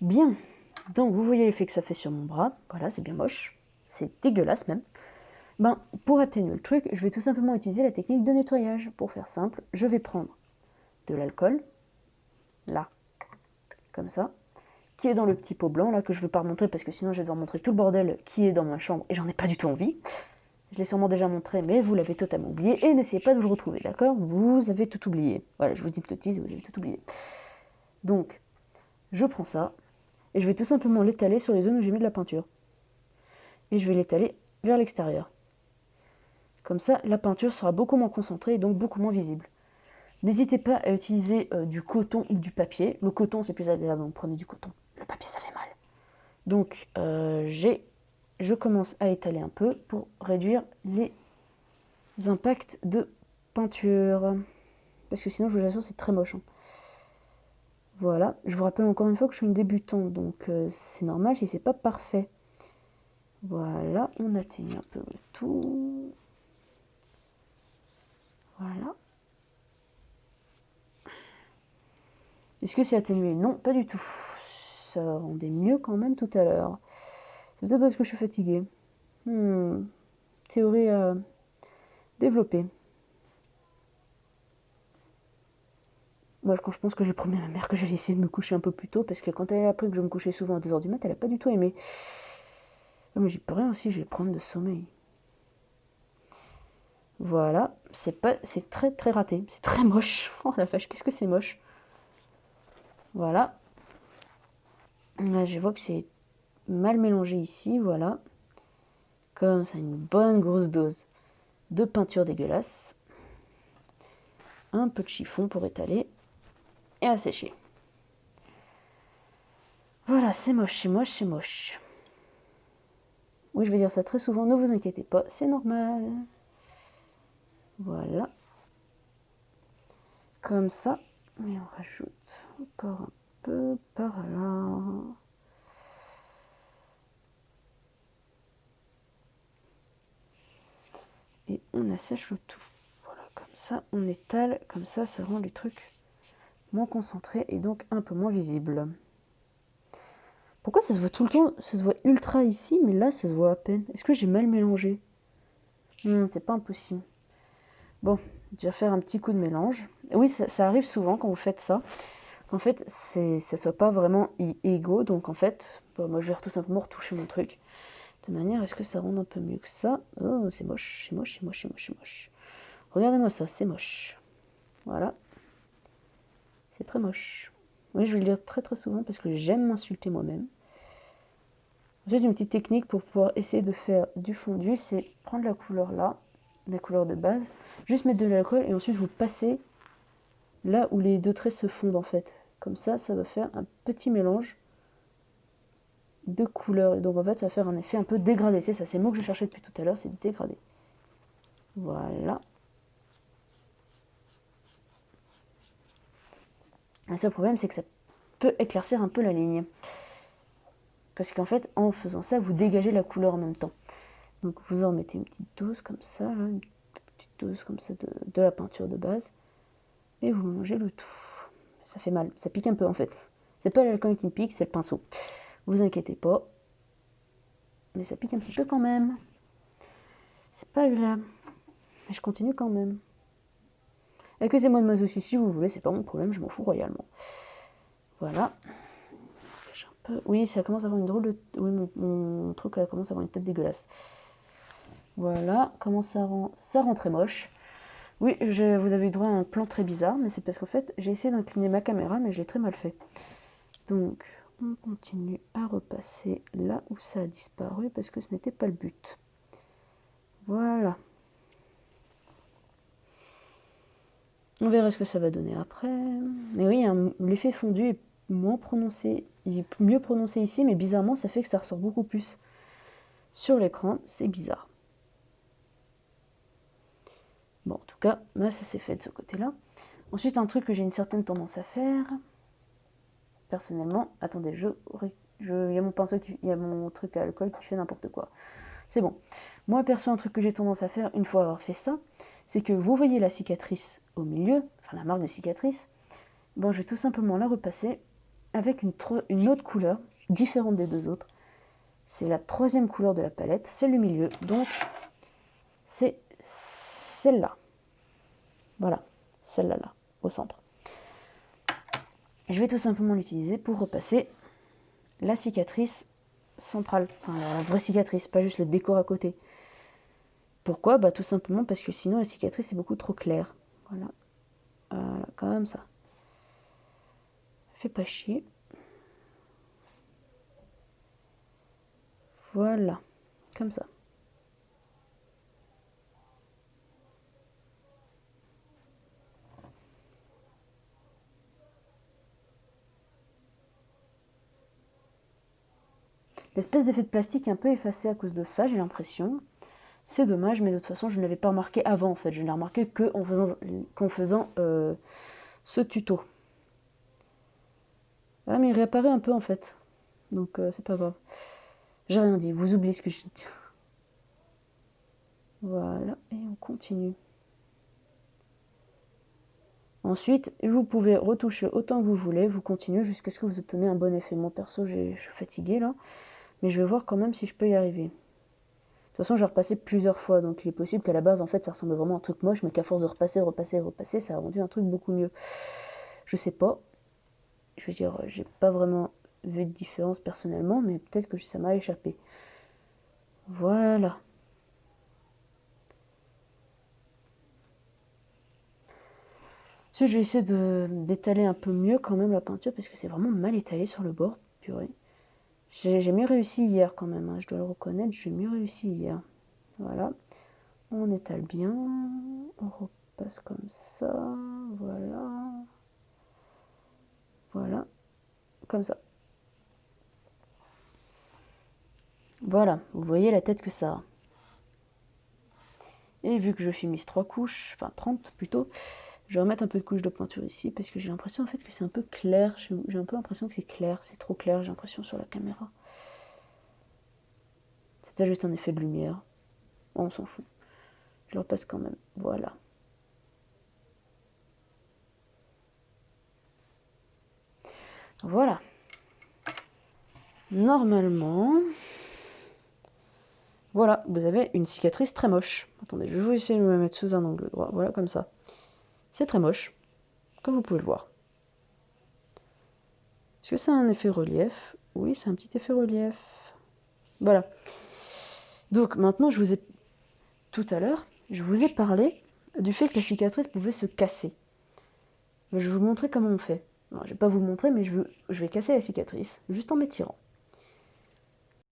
Bien, donc vous voyez l'effet que ça fait sur mon bras. Voilà, c'est bien moche. C'est dégueulasse même. Ben, pour atténuer le truc, je vais tout simplement utiliser la technique de nettoyage. Pour faire simple, je vais prendre de l'alcool, là, comme ça, qui est dans le petit pot blanc, là, que je ne veux pas remontrer parce que sinon je vais devoir montrer tout le bordel qui est dans ma chambre et j'en ai pas du tout envie. Je l'ai sûrement déjà montré, mais vous l'avez totalement oublié et n'essayez pas de le retrouver, d'accord? Vous avez tout oublié. Voilà, je vous hypnotise et vous avez tout oublié. Donc, je prends ça et je vais tout simplement l'étaler sur les zones où j'ai mis de la peinture. Et je vais l'étaler vers l'extérieur. Comme ça, la peinture sera beaucoup moins concentrée et donc beaucoup moins visible. N'hésitez pas à utiliser du coton ou du papier. Le coton, c'est plus agréable, donc prenez du coton. Le papier, ça fait mal. Donc, je commence à étaler un peu pour réduire les impacts de peinture. Parce que sinon, je vous assure, c'est très moche. Hein. Voilà. Je vous rappelle encore une fois que je suis une débutante, donc c'est normal si c'est pas parfait. Voilà, on atteigne un peu le tout. Voilà. Est-ce que c'est atténué? Non, pas du tout. Ça rendait mieux quand même tout à l'heure. C'est peut-être parce que je suis fatiguée. Théorie à développer. Moi, quand je pense que j'ai promis à ma mère que j'allais essayer de me coucher un peu plus tôt, parce que quand elle a appris que je me couchais souvent à 2h du mat, elle a pas du tout aimé. Mais j'y peux rien aussi, j'ai les problèmes de sommeil. Voilà, c'est très très raté, c'est très moche. Oh la vache, qu'est-ce que c'est moche. Voilà. Là, je vois que c'est mal mélangé ici, voilà. Comme ça, une bonne grosse dose de peinture dégueulasse. Un peu de chiffon pour étaler et à sécher. Voilà, c'est moche, c'est moche, c'est moche. Oui, je vais dire ça très souvent, ne vous inquiétez pas, c'est normal. Voilà. Comme ça. Et on rajoute encore un peu par là. Et on assèche le tout. Voilà, comme ça, on étale. Comme ça rend les trucs moins concentrés et donc un peu moins visibles. Pourquoi ça se voit tout le temps? Ça se voit ultra ici, mais là, ça se voit à peine. Est-ce que j'ai mal mélangé? C'est pas impossible. Bon, je vais faire un petit coup de mélange. Oui, ça arrive souvent quand vous faites ça. En fait, ça soit pas vraiment égaux. Donc en fait, moi je vais tout simplement retoucher mon truc. De manière à ce que ça rende un peu mieux que ça. Oh, c'est moche, c'est moche, c'est moche, c'est moche, c'est moche. Regardez-moi ça, c'est moche. Voilà. C'est très moche. Oui, je vais le dire très très souvent parce que j'aime m'insulter moi-même. J'ai une petite technique pour pouvoir essayer de faire du fondu, c'est prendre la couleur là, la couleur de base, juste mettre de l'alcool et ensuite vous passez là où les deux traits se fondent en fait. Comme ça va faire un petit mélange de couleurs. Et donc en fait, ça va faire un effet un peu dégradé. C'est ça, c'est le mot que je cherchais depuis tout à l'heure, c'est dégradé. Voilà. Le seul problème, c'est que ça peut éclaircir un peu la ligne. Parce qu'en fait, en faisant ça, vous dégagez la couleur en même temps. Donc vous en mettez une petite dose comme ça, là, une petite dose comme ça de la peinture de base. Et vous mélangez le tout. Ça fait mal, ça pique un peu en fait. C'est pas l'alcool qui me pique, c'est le pinceau. Vous inquiétez pas. Mais ça pique un petit peu quand même. C'est pas agréable. Mais je continue quand même. Accusez-moi de maso si vous voulez, c'est pas mon problème, je m'en fous royalement. Voilà. Un peu. Oui, ça commence à avoir une drôle de... Oui, mon truc commence à avoir une tête dégueulasse. Voilà, comment ça rend très moche. Oui, vous avez eu droit à un plan très bizarre, mais c'est parce qu'en fait, j'ai essayé d'incliner ma caméra, mais je l'ai très mal fait. Donc, on continue à repasser là où ça a disparu, parce que ce n'était pas le but. Voilà. On verra ce que ça va donner après. Mais oui, l'effet fondu est moins prononcé, il est mieux prononcé ici, mais bizarrement, ça fait que ça ressort beaucoup plus sur l'écran. C'est bizarre. Bon, en tout cas, moi, ça s'est fait de ce côté-là. Ensuite, un truc que j'ai une certaine tendance à faire, personnellement, attendez, il y a mon pinceau, il y a mon truc à alcool qui fait n'importe quoi. C'est bon. Moi, perso, un truc que j'ai tendance à faire une fois avoir fait ça, c'est que vous voyez la cicatrice au milieu, enfin la marque de cicatrice, bon, je vais tout simplement la repasser avec une autre couleur, différente des deux autres. C'est la troisième couleur de la palette, celle du milieu, donc c'est celle-là. Voilà, celle-là, là, au centre. Je vais tout simplement l'utiliser pour repasser la cicatrice centrale, enfin la vraie cicatrice, pas juste le décor à côté. Pourquoi? Bah tout simplement parce que sinon la cicatrice est beaucoup trop claire. Voilà, voilà, comme ça. Fais pas chier. Voilà, comme ça. L'espèce d'effet de plastique est un peu effacé à cause de ça, j'ai l'impression. C'est dommage, mais de toute façon, je ne l'avais pas remarqué avant, en fait. Je ne l'ai remarqué qu'en faisant ce tuto. Ah, mais il réapparaît un peu, en fait. Donc, c'est pas grave. J'ai rien dit, vous oubliez ce que je dis. Voilà, et on continue. Ensuite, vous pouvez retoucher autant que vous voulez, vous continuez jusqu'à ce que vous obtenez un bon effet. Moi, perso, je suis fatiguée, là. Mais je vais voir quand même si je peux y arriver. De toute façon, j'ai repassé plusieurs fois, donc il est possible qu'à la base, en fait, ça ressemble vraiment à un truc moche, mais qu'à force de repasser, ça a rendu un truc beaucoup mieux. Je sais pas. Je veux dire, j'ai pas vraiment vu de différence personnellement, mais peut-être que ça m'a échappé. Voilà. Ensuite, je vais essayer d'étaler un peu mieux quand même la peinture, parce que c'est vraiment mal étalé sur le bord. Purée. J'ai mieux réussi hier quand même, hein, je dois le reconnaître, j'ai mieux réussi hier. Voilà. On étale bien. On repasse comme ça. Voilà. Voilà. Comme ça. Voilà. Vous voyez la tête que ça a. Et vu que je finis 3 couches, enfin 30 plutôt, je vais remettre un peu de couche de peinture ici parce que j'ai l'impression en fait que c'est un peu clair. J'ai un peu l'impression que c'est clair, c'est trop clair, j'ai l'impression sur la caméra. C'était juste un effet de lumière. Oh, on s'en fout. Je le repasse quand même. Voilà. Voilà. Normalement, voilà, vous avez une cicatrice très moche. Attendez, je vais essayer de me mettre sous un angle droit. Voilà, comme ça. C'est très moche, comme vous pouvez le voir. Est-ce que c'est un effet relief? Oui, c'est un petit effet relief. Voilà. Donc maintenant, tout à l'heure, je vous ai parlé du fait que la cicatrice pouvait se casser. Je vais vous montrer comment on fait. Non, je vais pas vous le montrer, mais je vais casser la cicatrice, juste en m'étirant.